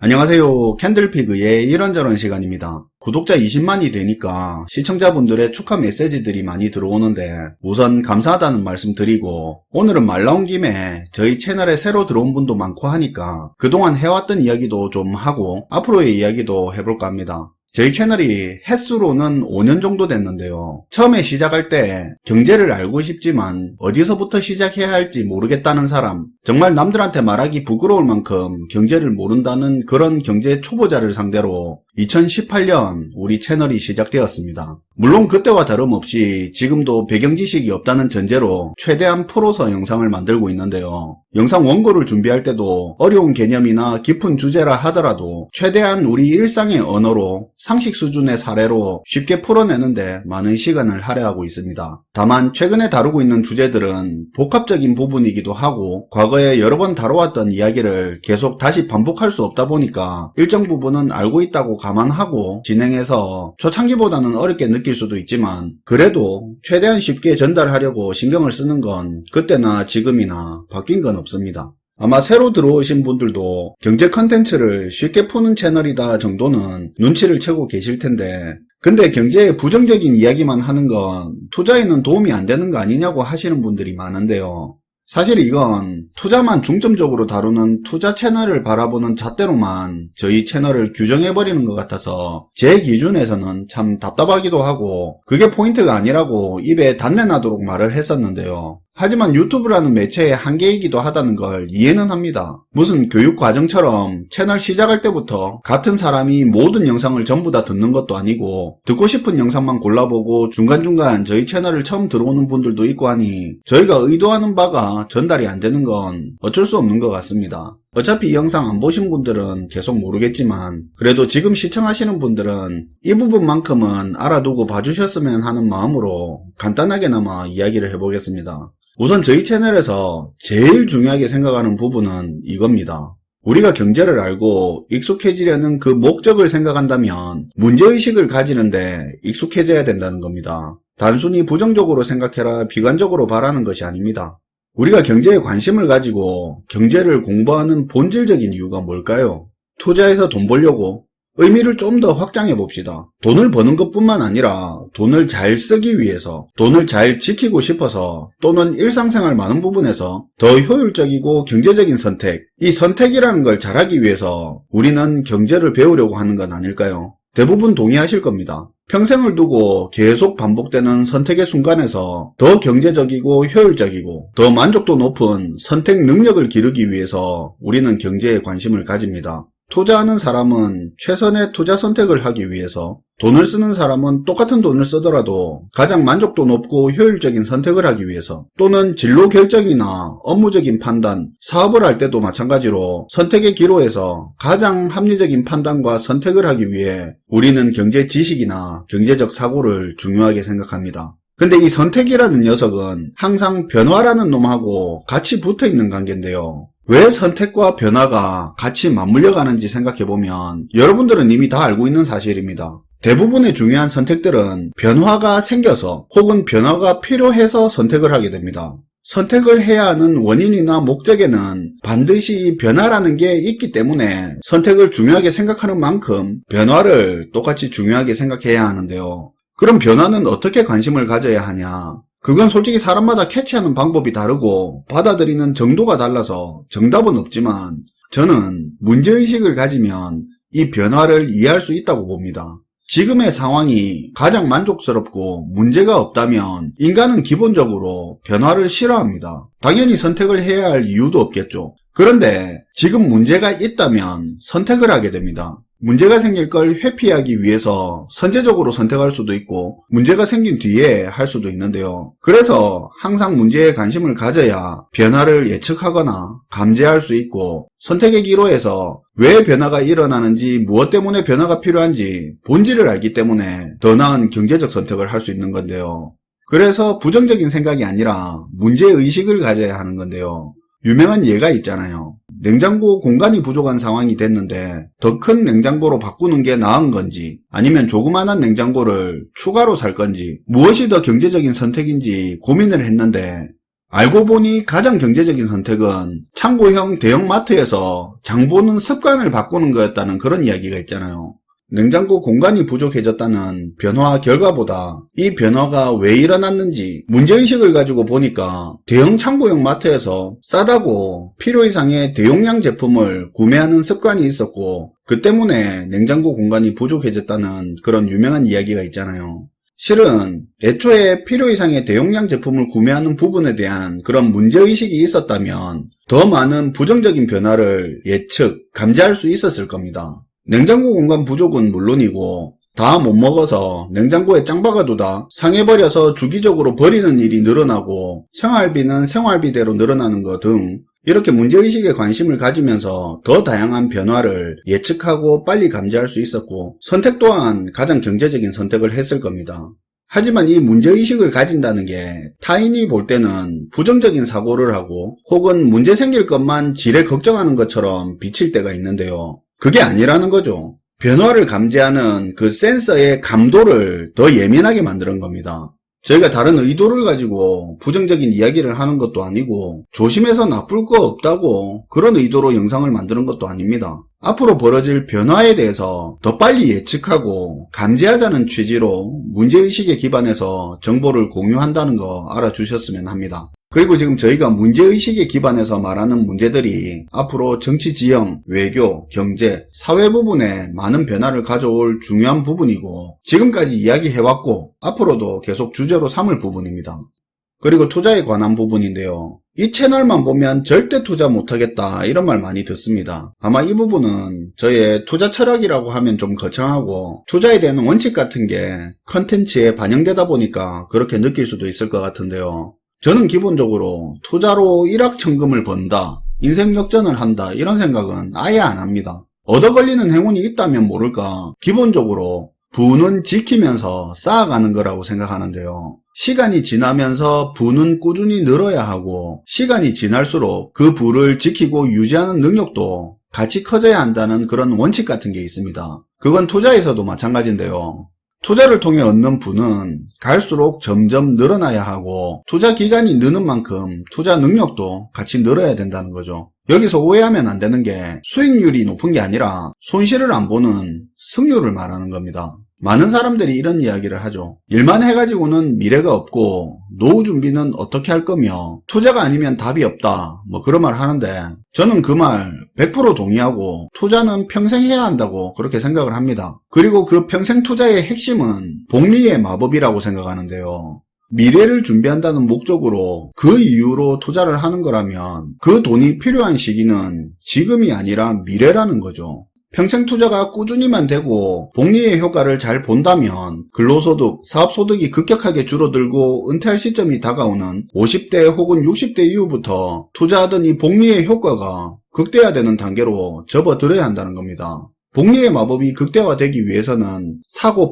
안녕하세요. 캔들피그의 이런저런 시간입니다. 구독자 20만이 되니까 시청자분들의 축하 메시지들이 많이 들어오는데 우선 감사하다는 말씀 드리고, 오늘은 말 나온 김에 저희 채널에 새로 들어온 분도 많고 하니까 그동안 해왔던 이야기도 좀 하고 앞으로의 이야기도 해볼까 합니다. 저희 채널이 횟수로는 5년 정도 됐는데요. 처음에 시작할 때 경제를 알고 싶지만 어디서부터 시작해야 할지 모르겠다는 사람, 정말 남들한테 말하기 부끄러울 만큼 경제를 모른다는 그런 경제 초보자를 상대로 2018년 우리 채널이 시작되었습니다. 물론 그때와 다름없이 지금도 배경 지식이 없다는 전제로 최대한 풀어서 영상을 만들고 있는데요. 영상 원고를 준비할 때도 어려운 개념이나 깊은 주제라 하더라도 최대한 우리 일상의 언어로 상식 수준의 사례로 쉽게 풀어내는데 많은 시간을 할애하고 있습니다. 다만 최근에 다루고 있는 주제들은 복합적인 부분이기도 하고 과거에 여러 번 다뤄왔던 이야기를 계속 다시 반복할 수 없다 보니까 일정 부분은 알고 있다고 감안하고 진행해서 초창기보다는 어렵게 느낄 수도 있지만 그래도 최대한 쉽게 전달하려고 신경을 쓰는 건 그때나 지금이나 바뀐 건 없습니다. 아마 새로 들어오신 분들도 경제 컨텐츠를 쉽게 푸는 채널이다 정도는 눈치를 채고 계실 텐데, 근데 경제에 부정적인 이야기만 하는 건 투자에는 도움이 안 되는 거 아니냐고 하시는 분들이 많은데요. 사실 이건 투자만 중점적으로 다루는 투자 채널을 바라보는 잣대로만 저희 채널을 규정해버리는 것 같아서 제 기준에서는 참 답답하기도 하고 그게 포인트가 아니라고 입에 단내 나도록 말을 했었는데요. 하지만 유튜브라는 매체의 한계이기도 하다는 걸 이해는 합니다. 무슨 교육과정처럼 채널 시작할 때부터 같은 사람이 모든 영상을 전부 다 듣는 것도 아니고 듣고 싶은 영상만 골라보고 중간중간 저희 채널을 처음 들어오는 분들도 있고 하니 저희가 의도하는 바가 전달이 안 되는 건 어쩔 수 없는 것 같습니다. 어차피 이 영상 안 보신 분들은 계속 모르겠지만 그래도 지금 시청하시는 분들은 이 부분만큼은 알아두고 봐주셨으면 하는 마음으로 간단하게나마 이야기를 해보겠습니다. 우선 저희 채널에서 제일 중요하게 생각하는 부분은 이겁니다. 우리가 경제를 알고 익숙해지려는 그 목적을 생각한다면 문제의식을 가지는데 익숙해져야 된다는 겁니다. 단순히 부정적으로 생각해라 비관적으로 바라는 것이 아닙니다. 우리가 경제에 관심을 가지고 경제를 공부하는 본질적인 이유가 뭘까요? 투자해서 돈 벌려고? 의미를 좀 더 확장해 봅시다. 돈을 버는 것뿐만 아니라 돈을 잘 쓰기 위해서, 돈을 잘 지키고 싶어서, 또는 일상생활 많은 부분에서 더 효율적이고 경제적인 선택, 이 선택이라는 걸 잘하기 위해서 우리는 경제를 배우려고 하는 건 아닐까요? 대부분 동의하실 겁니다. 평생을 두고 계속 반복되는 선택의 순간에서 더 경제적이고 효율적이고 더 만족도 높은 선택 능력을 기르기 위해서 우리는 경제에 관심을 가집니다. 투자하는 사람은 최선의 투자 선택을 하기 위해서, 돈을 쓰는 사람은 똑같은 돈을 쓰더라도 가장 만족도 높고 효율적인 선택을 하기 위해서, 또는 진로 결정이나 업무적인 판단, 사업을 할 때도 마찬가지로 선택의 기로에서 가장 합리적인 판단과 선택을 하기 위해 우리는 경제 지식이나 경제적 사고를 중요하게 생각합니다. 근데 이 선택이라는 녀석은 항상 변화라는 놈하고 같이 붙어있는 관계인데요. 왜 선택과 변화가 같이 맞물려 가는지 생각해보면 여러분들은 이미 다 알고 있는 사실입니다. 대부분의 중요한 선택들은 변화가 생겨서 혹은 변화가 필요해서 선택을 하게 됩니다. 선택을 해야 하는 원인이나 목적에는 반드시 변화라는 게 있기 때문에 선택을 중요하게 생각하는 만큼 변화를 똑같이 중요하게 생각해야 하는데요. 그럼 변화는 어떻게 관심을 가져야 하냐? 그건 솔직히 사람마다 캐치하는 방법이 다르고 받아들이는 정도가 달라서 정답은 없지만 저는 문제의식을 가지면 이 변화를 이해할 수 있다고 봅니다. 지금의 상황이 가장 만족스럽고 문제가 없다면 인간은 기본적으로 변화를 싫어합니다. 당연히 선택을 해야 할 이유도 없겠죠. 그런데 지금 문제가 있다면 선택을 하게 됩니다. 문제가 생길 걸 회피하기 위해서 선제적으로 선택할 수도 있고 문제가 생긴 뒤에 할 수도 있는데요. 그래서 항상 문제에 관심을 가져야 변화를 예측하거나 감지할 수 있고 선택의 기로에서 왜 변화가 일어나는지 무엇 때문에 변화가 필요한지 본질을 알기 때문에 더 나은 경제적 선택을 할 수 있는 건데요. 그래서 부정적인 생각이 아니라 문제의식을 가져야 하는 건데요. 유명한 예가 있잖아요. 냉장고 공간이 부족한 상황이 됐는데 더 큰 냉장고로 바꾸는 게 나은 건지 아니면 조그만한 냉장고를 추가로 살 건지 무엇이 더 경제적인 선택인지 고민을 했는데 알고 보니 가장 경제적인 선택은 창고형 대형마트에서 장 보는 습관을 바꾸는 거였다는 그런 이야기가 있잖아요. 냉장고 공간이 부족해졌다는 변화 결과보다 이 변화가 왜 일어났는지 문제의식을 가지고 보니까 대형 창고형 마트에서 싸다고 필요 이상의 대용량 제품을 구매하는 습관이 있었고 그 때문에 냉장고 공간이 부족해졌다는 그런 유명한 이야기가 있잖아요. 실은 애초에 필요 이상의 대용량 제품을 구매하는 부분에 대한 그런 문제의식이 있었다면 더 많은 부정적인 변화를 예측, 감지할 수 있었을 겁니다. 냉장고 공간 부족은 물론이고 다 못 먹어서 냉장고에 짱 박아두다 상해버려서 주기적으로 버리는 일이 늘어나고 생활비는 생활비대로 늘어나는 것 등 이렇게 문제의식에 관심을 가지면서 더 다양한 변화를 예측하고 빨리 감지할 수 있었고 선택 또한 가장 경제적인 선택을 했을 겁니다. 하지만 이 문제의식을 가진다는 게 타인이 볼 때는 부정적인 사고를 하고 혹은 문제 생길 것만 지레 걱정하는 것처럼 비칠 때가 있는데요. 그게 아니라는 거죠. 변화를 감지하는 그 센서의 감도를 더 예민하게 만드는 겁니다. 저희가 다른 의도를 가지고 부정적인 이야기를 하는 것도 아니고 조심해서 나쁠 거 없다고 그런 의도로 영상을 만드는 것도 아닙니다. 앞으로 벌어질 변화에 대해서 더 빨리 예측하고 감지하자는 취지로 문제의식에 기반해서 정보를 공유한다는 거 알아주셨으면 합니다. 그리고 지금 저희가 문제의식에 기반해서 말하는 문제들이 앞으로 정치 지형, 외교, 경제, 사회 부분에 많은 변화를 가져올 중요한 부분이고 지금까지 이야기해왔고 앞으로도 계속 주제로 삼을 부분입니다. 그리고 투자에 관한 부분인데요. 이 채널만 보면 절대 투자 못하겠다 이런 말 많이 듣습니다. 아마 이 부분은 저의 투자 철학이라고 하면 좀 거창하고 투자에 대한 원칙 같은 게 컨텐츠에 반영되다 보니까 그렇게 느낄 수도 있을 것 같은데요. 저는 기본적으로 투자로 일확천금을 번다, 인생 역전을 한다 이런 생각은 아예 안 합니다. 얻어 걸리는 행운이 있다면 모를까 기본적으로 부는 지키면서 쌓아가는 거라고 생각하는데요. 시간이 지나면서 부는 꾸준히 늘어야 하고 시간이 지날수록 그 부를 지키고 유지하는 능력도 같이 커져야 한다는 그런 원칙 같은 게 있습니다. 그건 투자에서도 마찬가지인데요. 투자를 통해 얻는 부는 갈수록 점점 늘어나야 하고 투자 기간이 느는 만큼 투자 능력도 같이 늘어야 된다는 거죠. 여기서 오해하면 안 되는 게 수익률이 높은 게 아니라 손실을 안 보는 승률을 말하는 겁니다. 많은 사람들이 이런 이야기를 하죠. 일만 해가지고는 미래가 없고 노후 준비는 어떻게 할 거며 투자가 아니면 답이 없다 뭐 그런 말 하는데 저는 그 말 100% 동의하고 투자는 평생 해야 한다고 그렇게 생각을 합니다. 그리고 그 평생 투자의 핵심은 복리의 마법이라고 생각하는데요. 미래를 준비한다는 목적으로 그 이유로 투자를 하는 거라면 그 돈이 필요한 시기는 지금이 아니라 미래라는 거죠. 평생 투자가 꾸준히만 되고 복리의 효과를 잘 본다면 근로소득, 사업소득이 급격하게 줄어들고 은퇴할 시점이 다가오는 50대 혹은 60대 이후부터 투자하던 이 복리의 효과가 극대화되는 단계로 접어들어야 한다는 겁니다. 복리의 마법이 극대화되기 위해서는 사고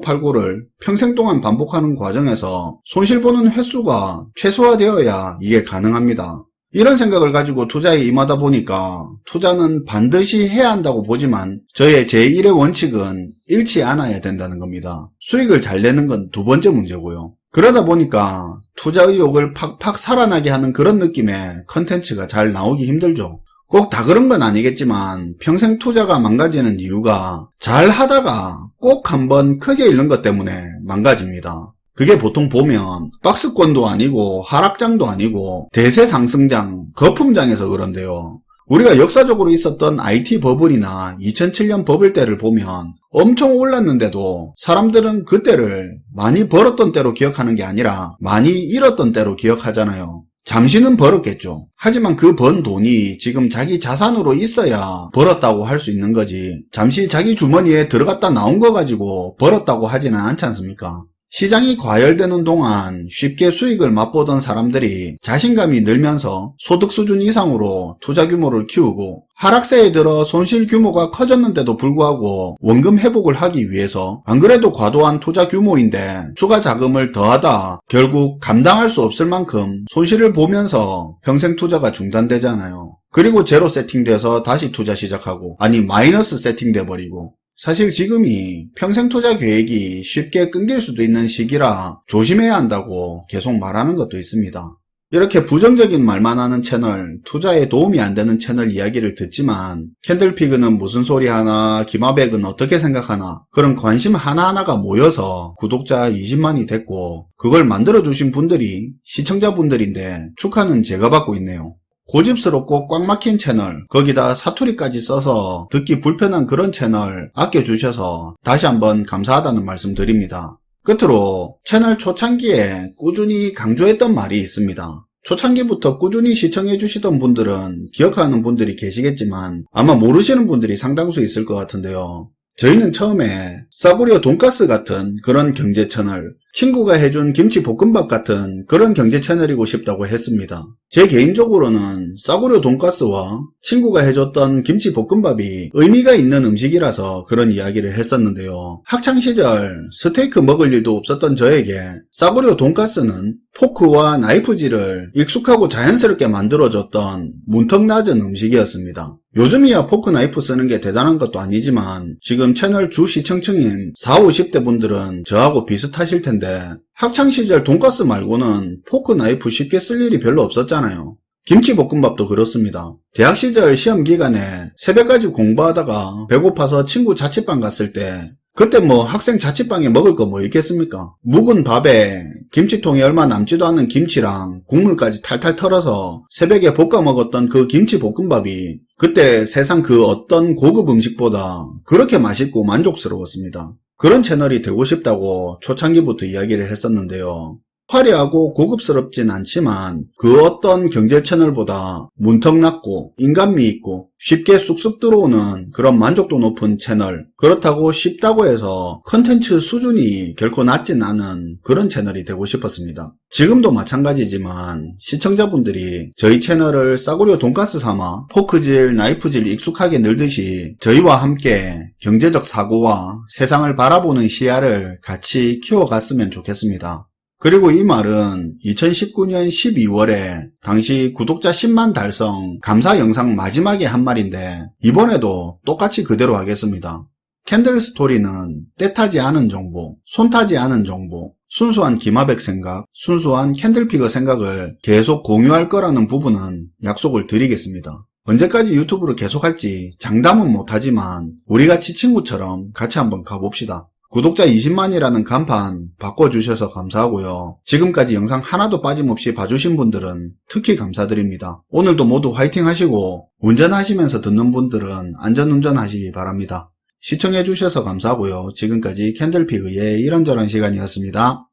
팔고를 평생 동안 반복하는 과정에서 손실보는 횟수가 최소화되어야 이게 가능합니다. 이런 생각을 가지고 투자에 임하다 보니까 투자는 반드시 해야 한다고 보지만 저의 제1의 원칙은 잃지 않아야 된다는 겁니다. 수익을 잘 내는 건 두 번째 문제고요. 그러다 보니까 투자 의욕을 팍팍 살아나게 하는 그런 느낌의 컨텐츠가 잘 나오기 힘들죠. 꼭 다 그런 건 아니겠지만 평생 투자가 망가지는 이유가 잘 하다가 꼭 한번 크게 잃는 것 때문에 망가집니다. 그게 보통 보면 박스권도 아니고 하락장도 아니고 대세 상승장, 거품장에서 그런데요. 우리가 역사적으로 있었던 IT 버블이나 2007년 버블 때를 보면 엄청 올랐는데도 사람들은 그때를 많이 벌었던 때로 기억하는 게 아니라 많이 잃었던 때로 기억하잖아요. 잠시는 벌었겠죠. 하지만 그 번 돈이 지금 자기 자산으로 있어야 벌었다고 할 수 있는 거지 잠시 자기 주머니에 들어갔다 나온 거 가지고 벌었다고 하지는 않지 않습니까? 시장이 과열되는 동안 쉽게 수익을 맛보던 사람들이 자신감이 늘면서 소득 수준 이상으로 투자 규모를 키우고 하락세에 들어 손실 규모가 커졌는데도 불구하고 원금 회복을 하기 위해서 안 그래도 과도한 투자 규모인데 추가 자금을 더하다 결국 감당할 수 없을 만큼 손실을 보면서 평생 투자가 중단되잖아요. 그리고 제로 세팅돼서 다시 투자 시작하고 아니 마이너스 세팅돼 버리고 사실 지금이 평생 투자 계획이 쉽게 끊길 수도 있는 시기라 조심해야 한다고 계속 말하는 것도 있습니다. 이렇게 부정적인 말만 하는 채널, 투자에 도움이 안 되는 채널 이야기를 듣지만 캔들피그는 무슨 소리 하나, 김하백은 어떻게 생각하나 그런 관심 하나하나가 모여서 구독자 20만이 됐고 그걸 만들어주신 분들이 시청자분들인데 축하는 제가 받고 있네요. 고집스럽고 꽉 막힌 채널, 거기다 사투리까지 써서 듣기 불편한 그런 채널 아껴주셔서 다시 한번 감사하다는 말씀 드립니다. 끝으로 채널 초창기에 꾸준히 강조했던 말이 있습니다. 초창기부터 꾸준히 시청해주시던 분들은 기억하는 분들이 계시겠지만 아마 모르시는 분들이 상당수 있을 것 같은데요. 저희는 처음에 싸구려 돈가스 같은 그런 경제 채널, 친구가 해준 김치볶음밥 같은 그런 경제 채널이고 싶다고 했습니다. 제 개인적으로는 싸구려 돈가스와 친구가 해줬던 김치볶음밥이 의미가 있는 음식이라서 그런 이야기를 했었는데요. 학창시절 스테이크 먹을 일도 없었던 저에게 싸구려 돈가스는 포크와 나이프질을 익숙하고 자연스럽게 만들어줬던 문턱 낮은 음식이었습니다. 요즘이야 포크 나이프 쓰는 게 대단한 것도 아니지만 지금 채널 주 시청층인 40, 50대 분들은 저하고 비슷하실 텐데 학창시절 돈가스 말고는 포크 나이프 쉽게 쓸 일이 별로 없었잖아요. 김치볶음밥도 그렇습니다. 대학 시절 시험 기간에 새벽까지 공부하다가 배고파서 친구 자취방 갔을 때 그때 뭐 학생 자취방에 먹을 거 뭐 있겠습니까? 묵은 밥에 김치통에 얼마 남지도 않은 김치랑 국물까지 탈탈 털어서 새벽에 볶아 먹었던 그 김치볶음밥이 그때 세상 그 어떤 고급 음식보다 그렇게 맛있고 만족스러웠습니다. 그런 채널이 되고 싶다고 초창기부터 이야기를 했었는데요. 화려하고 고급스럽진 않지만 그 어떤 경제 채널보다 문턱 낮고 인간미 있고 쉽게 쑥쑥 들어오는 그런 만족도 높은 채널, 그렇다고 쉽다고 해서 컨텐츠 수준이 결코 낮진 않은 그런 채널이 되고 싶었습니다. 지금도 마찬가지지만 시청자분들이 저희 채널을 싸구려 돈가스 삼아 포크질, 나이프질 익숙하게 늘듯이 저희와 함께 경제적 사고와 세상을 바라보는 시야를 같이 키워갔으면 좋겠습니다. 그리고 이 말은 2019년 12월에 당시 구독자 10만 달성 감사 영상 마지막에 한 말인데 이번에도 똑같이 그대로 하겠습니다. 캔들 스토리는 때타지 않은 정보, 손타지 않은 정보, 순수한 김하백 생각, 순수한 캔들피그 생각을 계속 공유할 거라는 부분은 약속을 드리겠습니다. 언제까지 유튜브를 계속할지 장담은 못하지만 우리같이 친구처럼 같이 한번 가봅시다. 구독자 20만이라는 간판 바꿔주셔서 감사하고요. 지금까지 영상 하나도 빠짐없이 봐주신 분들은 특히 감사드립니다. 오늘도 모두 화이팅 하시고 운전하시면서 듣는 분들은 안전운전 하시기 바랍니다. 시청해주셔서 감사하고요. 지금까지 캔들피그의 이런저런 시간이었습니다.